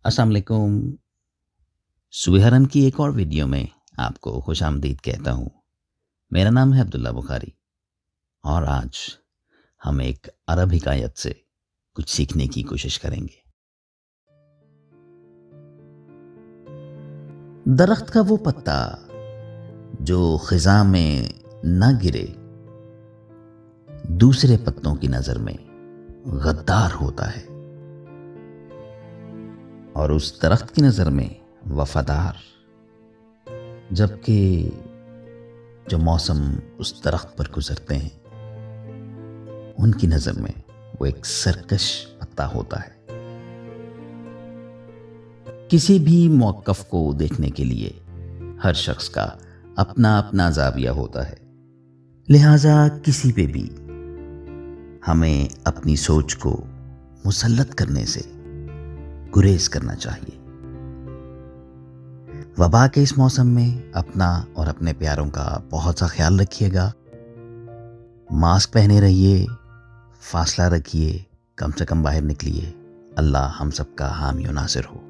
अस्सलाम वालेकुम। सुबहरन की एक और वीडियो में आपको खुश आमदीद कहता हूँ। मेरा नाम है अब्दुल्ला बुखारी और आज हम एक अरब हिकायत से कुछ सीखने की कोशिश करेंगे। दरख्त का वो पत्ता जो खिजा में न गिरे, दूसरे पत्तों की नजर में गद्दार होता है और उस दरख्त की नजर में वफादार। जबकि जो मौसम उस दरख्त पर गुजरते हैं उनकी नजर में वो एक सरकश पत्ता होता है। किसी भी मौक़िफ़ को देखने के लिए हर शख्स का अपना अपना ज़ाविया होता है, लिहाजा किसी पे भी हमें अपनी सोच को मुसल्लत करने से गुरेज करना चाहिए। वबा के इस मौसम में अपना और अपने प्यारों का बहुत सा ख्याल रखिएगा। मास्क पहने रहिए, फासला रखिए, कम से कम बाहर निकलिए। अल्लाह हम सबका हामी और नासिर हो।